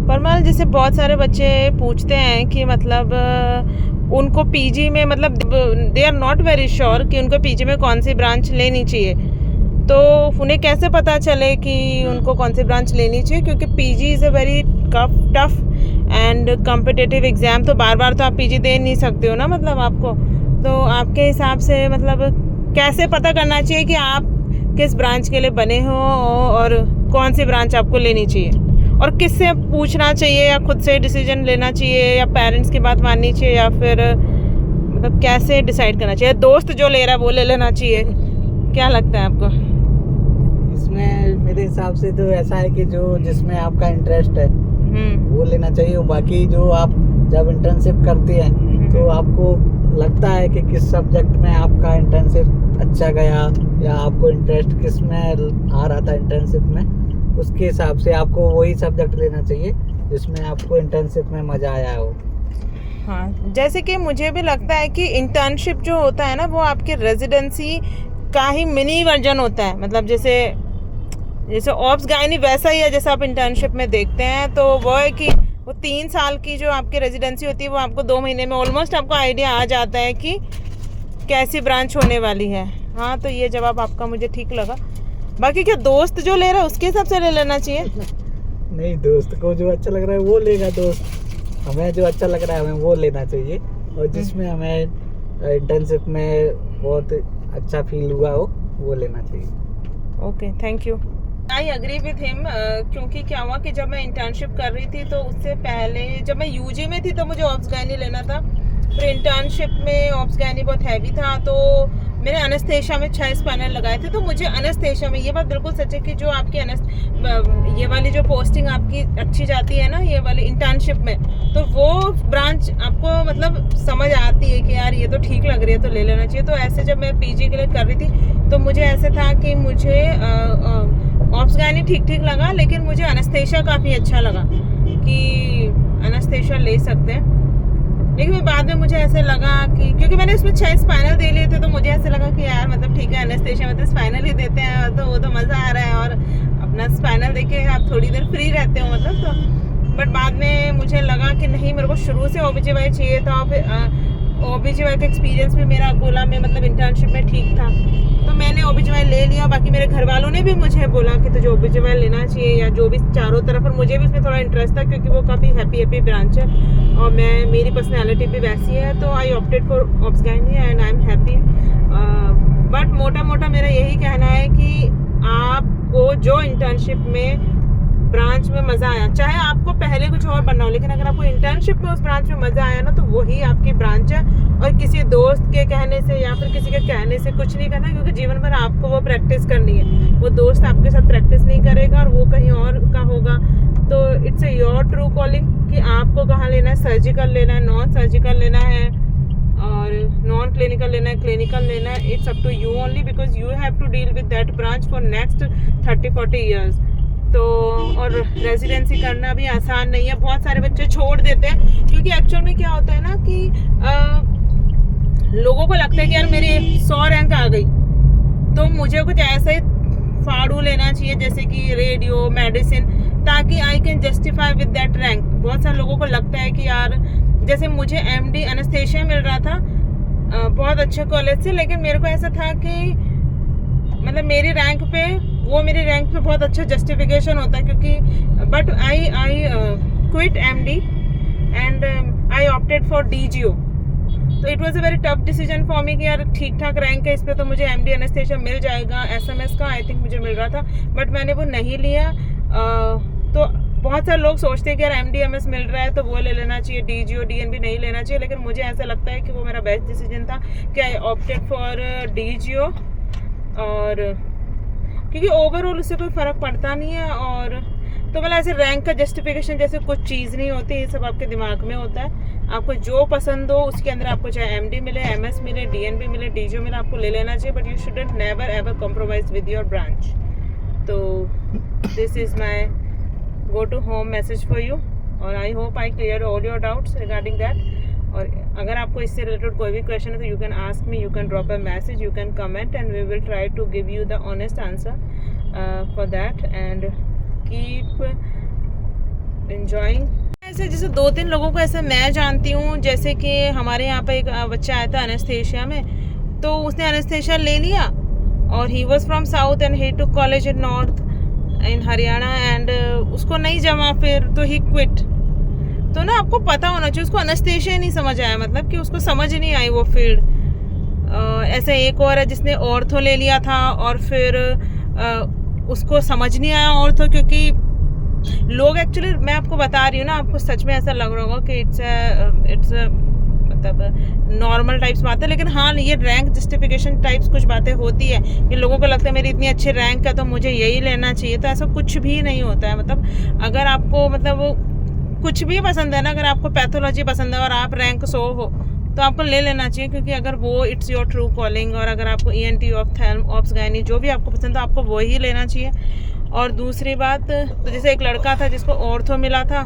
परमाल, जैसे बहुत सारे बच्चे पूछते हैं कि मतलब उनको पीजी में मतलब they are not very sure कि उनको पीजी में कौन सी ब्रांच लेनी चाहिए, तो उन्हें कैसे पता चले कि उनको कौन सी ब्रांच लेनी चाहिए? क्योंकि PG is a very tough and competitive exam, तो बार बार तो आप पीजी दे नहीं सकते हो ना, मतलब आपको। तो आपके हिसाब से मतलब कैसे पता करना चाहिए कि आप किस ब्रांच के लिए बने हो और कौन सी ब्रांच आपको लेनी चाहिए, और किससे पूछना चाहिए, या खुद से डिसीजन लेना चाहिए, या पेरेंट्स की बात माननी चाहिए, या फिर मतलब कैसे डिसाइड करना चाहिए? दोस्त जो ले रहा है वो ले लेना चाहिए, क्या लगता है आपको? इसमें मेरे हिसाब से तो ऐसा है कि जो जिसमें आपका इंटरेस्ट है वो लेना चाहिए। बाकी जो आप जब इंटर्नशिप करते हैं तो आपको लगता है कि किस सब्जेक्ट में आपका इंटर्नशिप अच्छा गया, या आपको इंटरेस्ट किस में आ रहा था इंटर्नशिप में, उसके हिसाब से आपको वही सब्जेक्ट लेना चाहिए जिसमें आपको इंटर्नशिप में मज़ा आया हो। हाँ, जैसे कि मुझे भी लगता है कि इंटर्नशिप जो होता है ना, वो आपके रेजिडेंसी का ही मिनी वर्जन होता है। मतलब जैसे ऑब्स गायनी वैसा ही है जैसा आप इंटर्नशिप में देखते हैं। तो वो है कि वो 3 साल की जो आपकी रेजिडेंसी होती है वो आपको 2 महीने में ऑलमोस्ट आपको आइडिया आ जाता है कि कैसी ब्रांच होने वाली है। हाँ, तो ये जवाब आपका मुझे ठीक लगा। बाकी क्या दोस्त जो ले रहा है उसके हिसाब से ले लेना चाहिए? नहीं, दोस्त को जो अच्छा लग रहा है वो लेगा दोस्त, हमें जो अच्छा लग रहा है हमें वो लेना चाहिए, और जिसमें हमें इंटर्नशिप में बहुत अच्छा फील हुआ हो वो लेना चाहिए। Okay, thank you. I agree with him, क्योंकि क्या हुआ कि जब मैं इंटर्नशिप कर रही थी तो उससे पहले जब मैं यूजी में थी तो मुझे ऑब्स गायनी लेना था। फिर इंटर्नशिप में ऑब्स गायनी बहुत हैवी था, तो मैंने अनेस्थेशिया में 6 स्पाइनल लगाए थे। तो मुझे अनेस्थेशिया में, ये बात बिल्कुल सच है कि जो आपकी ये वाली जो पोस्टिंग आपकी अच्छी जाती है ना, ये वाली इंटर्नशिप में, तो वो ब्रांच आपको मतलब समझ आती है कि यार ये तो ठीक लग रही है तो ले लेना चाहिए। तो ऐसे जब मैं पीजी के लिए कर रही थी तो मुझे ऐसे था कि मुझे ऑब्स गायनी ठीक लगा, लेकिन मुझे अनेस्थेशिया काफ़ी अच्छा लगा कि अनेस्थेशिया ले सकते हैं। लेकिन फिर बाद में मुझे ऐसे लगा कि क्योंकि मैंने उसमें 6 स्पाइनल दे लिए थे, तो मुझे ऐसे लगा कि यार मतलब ठीक है, अनेस्थेशिया में तो स्पाइनल ही देते हैं, तो वो तो मज़ा आ रहा है, और अपना स्पाइनल देके आप थोड़ी देर फ्री रहते हो मतलब। तो बट बाद में मुझे लगा कि नहीं, मेरे को शुरू से ओबीजीवाई चाहिए था। फिर ओबीजीवाई का एक्सपीरियंस भी मेरा अकोला में मतलब इंटर्नशिप में ठीक था, तो मैंने ओबीजीवाई ले लिया। बाकी मेरे घर वालों ने भी मुझे बोला कि तुझे ओबीजीवाई लेना चाहिए, या जो भी चारों तरफ, और मुझे भी इसमें थोड़ा इंटरेस्ट था क्योंकि वो काफ़ी हैप्पी ब्रांच है और मेरी पर्सनैलिटी भी वैसी है। तो I opted for obs gynae and I am happy. But motto मेरा यही कहना है कि आपको जो इंटर्नशिप में ब्रांच में मज़ा आया, चाहे आपको पहले कुछ और बनना हो, लेकिन अगर आपको इंटर्नशिप में उस ब्रांच में मज़ा आया ना, तो वही आपकी ब्रांच है। और किसी दोस्त के कहने से या फिर किसी के कहने से कुछ नहीं करना, क्योंकि जीवन भर आपको वो प्रैक्टिस करनी है। वो दोस्त आपके साथ प्रैक्टिस नहीं करेगा और वो कहीं और का होगा। तो it's a your true calling कि आपको कहाँ लेना है, सर्जिकल लेना है, नॉन सर्जिकल लेना है, और नॉन क्लिनिकल लेना है, क्लिनिकल लेना है। It's up to you only, because you have to deal with that branch for next 30-40 years. तो और रेजिडेंसी करना भी आसान नहीं है, बहुत सारे बच्चे छोड़ देते हैं, क्योंकि एक्चुअल में क्या होता है ना कि लोगों को लगता है कि यार मेरी 100 रैंक आ गई तो मुझे कुछ ऐसा ही फाड़ू लेना चाहिए जैसे कि रेडियो मेडिसिन, ताकि I can justify with that rank. बहुत सारे लोगों को लगता है कि यार, जैसे मुझे एमडी एनेस्थेशिया मिल रहा था बहुत अच्छे कॉलेज से, लेकिन मेरे को ऐसा था कि मतलब मेरी रैंक पे बहुत अच्छा जस्टिफिकेशन होता है, क्योंकि but I quit MD and I opted for DGO. तो it was a very tough decision for me कि यार ठीक ठाक रैंक है इस पे, तो मुझे एमडी एनेस्थेशिया मिल जाएगा। एसएमएस का आई थिंक मुझे मिल रहा था, बट मैंने वो नहीं लिया। तो बहुत सारे लोग सोचते हैं कि यार एमडीएमएस मिल रहा है तो वो ले लेना चाहिए, डीजीओ डीएनबी नहीं लेना चाहिए, लेकिन मुझे ऐसा लगता है कि वो मेरा बेस्ट डिसीजन था कि आई ऑप्टेड फॉर डीजीओ। और क्योंकि ओवरऑल उससे कोई फ़र्क पड़ता नहीं है, और तो मतलब ऐसे रैंक का जस्टिफिकेशन जैसे कुछ चीज़ नहीं होती, ये सब आपके दिमाग में होता है। आपको जो पसंद हो उसके अंदर आपको चाहे एमडी मिले, एमएस मिले, डीएनबी मिले, डीजीओ मिले, आपको ले लेना चाहिए, but you shouldn't never ever compromise with your branch. तो this is my go to home message for you, और I hope I clear all your doubts regarding that. और अगर आपको इससे रिलेटेड कोई भी क्वेश्चन है तो you can ask me, you can drop a message, you can comment, and we will try to give you the honest answer for that. And keep enjoying. ऐसे जैसे 2-3 लोगों को ऐसे मैं जानती हूँ, जैसे कि हमारे यहाँ पे एक बच्चा आया था एनेस्थेशिया में, तो उसने एनेस्थेशिया ले लिया और he was from south and he took college in north in Haryana and उसको नहीं जमा फिर तो ही क्विट. तो ना आपको पता होना चाहिए, उसको एनेस्थेशिया नहीं समझ आया, मतलब कि उसको समझ नहीं आई वो फील्ड. ऐसे एक और है जिसने ऑर्थो ले लिया था और फिर उसको समझ नहीं आया ऑर्थो, क्योंकि लोग एक्चुअली, मैं आपको बता रही हूँ ना, आपको सच में ऐसा लग रहा होगा कि इट्स मतलब नॉर्मल टाइप्स बात है, लेकिन हाँ ये रैंक जस्टिफिकेशन टाइप्स कुछ बातें होती है कि लोगों को लगता है मेरी इतनी अच्छी रैंक है तो मुझे यही लेना चाहिए. तो ऐसा कुछ भी नहीं होता है. मतलब अगर आपको मतलब वो कुछ भी पसंद है ना, अगर आपको पैथोलॉजी पसंद है और आप रैंक 100 हो तो आपको ले लेना चाहिए, क्योंकि अगर वो इट्स योर ट्रू कॉलिंग, और अगर आपको ENT ऑप्स गायनी जो भी आपको पसंद है आपको वो ही लेना चाहिए. और दूसरी बात, तो जैसे एक लड़का था जिसको ऑर्थो मिला था,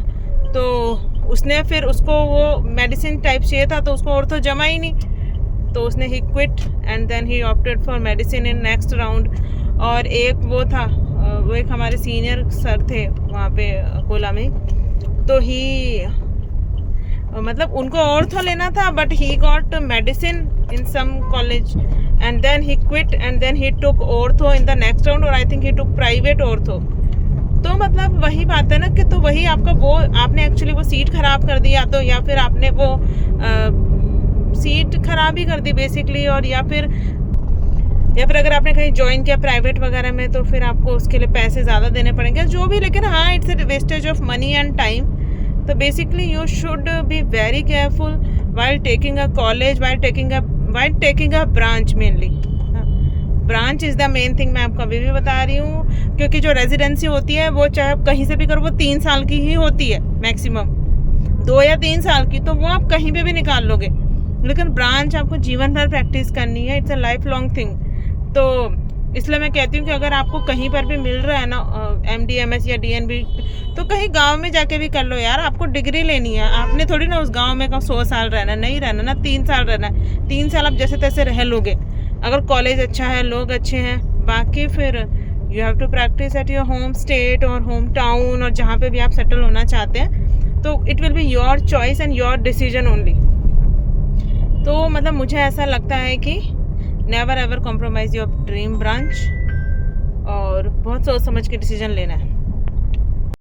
तो उसने फिर उसको वो मेडिसिन टाइप चाहिए था तो उसको ऑर्थो जमा ही नहीं, तो उसने ही quit and then he opted for medicine in next round. और एक वो था, वो एक हमारे सीनियर सर थे वहाँ पे कोला में, तो ही मतलब उनको ऑर्थो लेना था but he got medicine in some college and then he quit and then he took ortho in the next round, और I think he took private ortho. तो मतलब वही बात है ना कि तो वही आपका वो आपने एक्चुअली वो सीट खराब कर दी, या तो या फिर आपने वो सीट खराब ही कर दी बेसिकली, और या फिर अगर आपने कहीं ज्वाइन किया प्राइवेट वगैरह में तो फिर आपको उसके लिए पैसे ज़्यादा देने पड़ेंगे जो भी. लेकिन हाँ, it's a wastage of money and time. तो basically you should be very careful while taking a college, while taking a branch mainly. Branch is the main thing, मैं आपको अभी भी बता रही हूँ, क्योंकि जो रेजिडेंसी होती है वो चाहे आप कहीं से भी करो वो 3 साल की ही होती है मैक्सिमम, 2 या 3 साल की, तो वो आप कहीं पे भी निकाल लोगे. लेकिन ब्रांच आपको जीवन भर प्रैक्टिस करनी है, it's a life long thing. तो इसलिए मैं कहती हूँ कि अगर आपको कहीं पर भी मिल रहा है ना MD MS या DNB, तो कहीं गांव में जाके भी कर लो यार. आपको डिग्री लेनी है, आपने थोड़ी ना उस गांव में 100 साल रहना, नहीं रहना ना, 3 साल रहना है. 3 साल आप जैसे तैसे रह लोगे अगर कॉलेज अच्छा है, लोग अच्छे हैं. बाकी फिर you have to practise at your home state और होम टाउन, और जहाँ पे भी आप सेटल होना चाहते हैं, तो it will be your choice and your decision only. तो मतलब मुझे ऐसा लगता है कि never ever compromise your dream branch, और बहुत सोच समझ के डिसीजन लेना है.